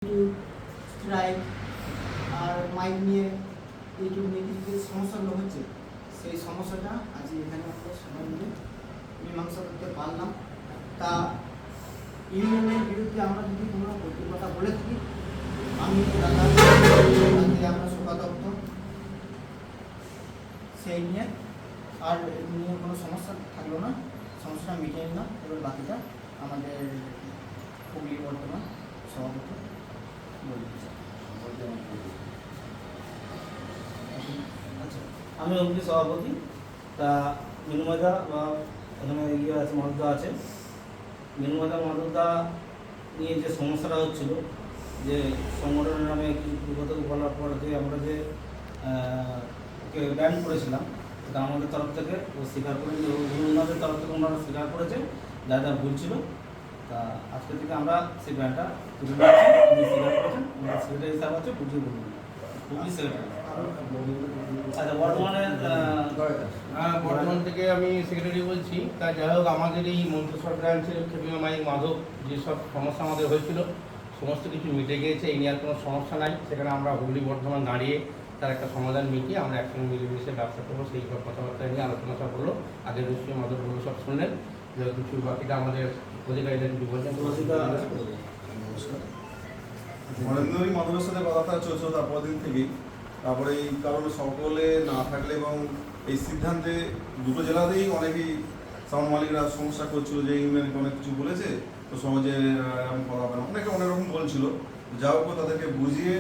Strike আর mic নিয়ে YouTube নিয়ে কিছু সমস্যাগুলো হচ্ছে, সেই সমস্যাটা আজ এখানে আমরা সবাই মিলে মীমাংসা করতে পারলাম। তা ইউনিয়নের বিরুদ্ধে আমরা যদি কোনো কথা বলে থাকি, আমি তাতে আমরা শোকাতপ্ত সেই নিয়ে আর নিয়ে কোনো সমস্যা থাকলো না, সমস্যাটা মিটিয়ে নিলাম। এবার বাকিটা আমাদের হুগলি বর্তমান সভাপতি আমি হুগলি সভাপতি। তা মিনুমাদা বা এখানে ইয়ে আছে মদদা আছে, মিনুমাদা মদদা নিয়ে যে সমস্যাটা হচ্ছিল, যে সংগঠনের নামে বিগত বলার পর যে আমরা যে ওকে ব্যান করেছিলাম, সেটা আমাদের তরফ থেকে ও স্বীকার করে, ওনাদের তরফ থেকে ওনারা স্বীকার করেছে যা যা ভুল ছিল। তা আজকে থেকে আমরা সেই ব্যানটা তুলে নিচ্ছি, উনি স্বীকার করেছেন, ওনার সেক্রেটারি হিসাব আছে বুঝিয়ে বলুন হুগলি সেক্রেটারি। আচ্ছা, বর্ধমান থেকে আমি সেক্রেটারি বলছি। তা যাই হোক, আমাদের এই মন্ত্রিসভা ব্রাঞ্চের খেপিমা মাই মাধব যেসব সমস্যা আমাদের হয়েছিল সমস্ত কিছু মিটে গিয়েছে, এই নিয়ে আর কোনো সমস্যা নাই। সেখানে আমরা হুগলি বর্ধমান দাঁড়িয়ে তার একটা সমাধান মিটিয়ে আমরা একসঙ্গে মিলেমিশে ব্যবসা করবো, সেই সব কথাবার্তা নিয়ে আলোচনা সব হলো। আগের বিষয়ে মাধব বলে সব শুনলেন, যে কিছু বাকিটা আমাদের অধিকারীরা কিছু বলছেন। নমস্কার। অনেকদিনই মাধবের সাথে কথাটা চলছিল তারপর দিন থেকেই। তারপরে এই কারণে সকলে না থাকলে এবং এই সিদ্ধান্তে দুটো জেলাতেই অনেকেই সাউন্ড মালিকরা সমস্যা করছিল যে ইউনিয়নকে অনেক কিছু বলেছে, তো সহজে এরকম করা হবে না, অনেকে অনেক রকম বলছিল। যা হোক তাদেরকে বুঝিয়ে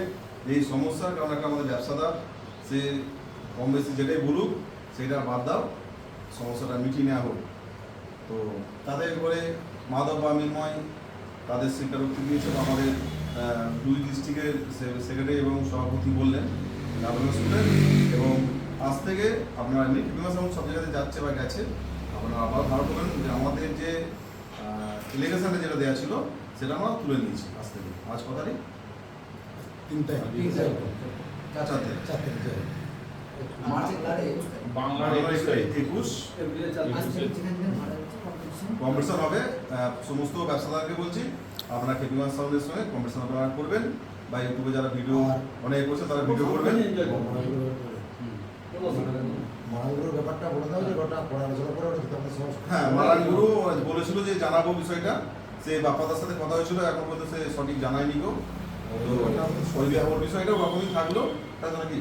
এই সমস্যার কারণ একটা আমাদের ব্যবসাদার, সে কম বেশি যেটাই বলুক সেটা বাদ দাও, সমস্যাটা মিটিয়ে নেওয়া হোক। তো তাদের করে মাধব বা মিন্ময় তাদের স্বীকারোক্তি দিয়েছে। আমাদের দুই ডিস্ট্রিক্টের সেক্রেটারি এবং সভাপতি বললেন আপনারা শুনলেন, এবং আজ থেকে আপনারা এমনি খেপিমা সাউন্ড সব জায়গাতে যাচ্ছে বা গেছে, আপনারা আবার ভালো করবেন যে আমাদের যে ইলেকশনটা যেটা দেওয়া ছিল সেটা আমরা তুলে নিয়েছি। আজ থেকে আজ কত তারিখ? 3 তারিখ। কম্পিটিশন হবে। সমস্ত ব্যবসাদারকে বলছি আপনারা খেপিমা সাউন্ডের সঙ্গে কম্পিটিশন আপনারা করবেন, বা ইউটিউবে যারা ভিডিও অনেক করছে তারা ভিডিও করবেন। মারাঙ্গুরুর ব্যাপারটা বলে দাও, যে ওটা পড়াশোনা করে ওটা হ্যাঁ, মারাঙ্গুরু বলেছিল যে জানাবো বিষয়টা, সে বাপ্পাদার সাথে কথা হয়েছিল, এখন পর্যন্ত সে সঠিক জানায়নি গো। তো ওই বিষয়টা ওরকমই থাকলো, তাই তো নাকি?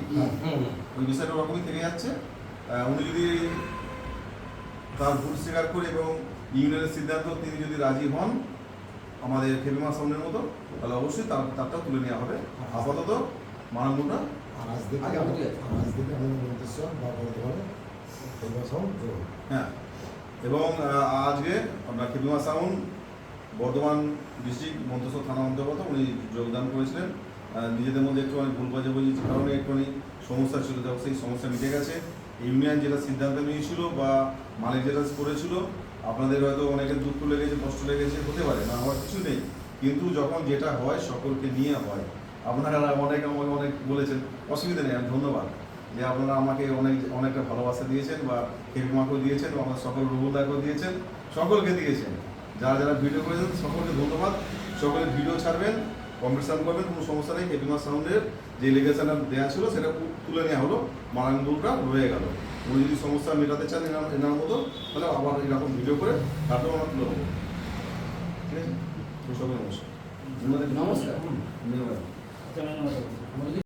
ওই বিষয়টা ওরকমই থেকে যাচ্ছে। উনি যদি তার ভুল স্বীকার করে এবং ইউনিয়নের সিদ্ধান্ত তিনি যদি রাজি হন আমাদের খেপিমা সাউন্ডের মতো, তাহলে অবশ্যই তারটা তুলে নেওয়া হবে। আপাতত মারাঙ্গুরটা হ্যাঁ। এবং আজকে আমরা খেপিমা সাউন্ড বর্ধমান ডিস্ট্রিক্ট মন্তেশ্বর থানা অন্তর্গত উনি যোগদান করেছিলেন। নিজেদের মধ্যে একটু অনেক ভুল বাজাবুঝির কারণে একটুখানি সমস্যা ছিল, যখন সেই সমস্যা মিটে গেছে। ইউনিয়ন যেটা সিদ্ধান্ত নিয়েছিল বা মালিক যেটা করেছিল, আপনাদের হয়তো অনেকের দুঃখ লেগেছে, কষ্ট লেগেছে, হতে পারে, না হওয়ার কিছু নেই, কিন্তু যখন যেটা হয় সকলকে নিয়ে হয়। আপনারা অনেক আমাকে অনেক বলেছেন, অসুবিধা নেই, আমি ধন্যবাদ যে আপনারা আমাকে অনেকটা ভালোবাসা দিয়েছেন, বা খেপিমাকেও দিয়েছেন, বা আমার সকল রঘুদাকেও দিয়েছেন, সকলকে দিয়েছেন। যারা যারা ভিডিও করেছেন সকলকে ধন্যবাদ। সকলে ভিডিও ছাড়বেন, কম্পিটিশন করবেন, কোনো সমস্যা নেই। খেপিমা সাউন্ডের যে লিগেশনটা দেওয়া ছিল সেটা তুলে নেওয়া হলো, মারাঙ্গুরটা রয়ে গেল। উনি যদি সমস্যা মেটাতে চান এনার মতো, তাহলে আবার এরকম ভিডিও করে তারপরে আমরা তুলে নেবো। ঠিক আছে, সকলে নমস্কার। নমস্কার। ধন্যবাদ। আচ্ছা,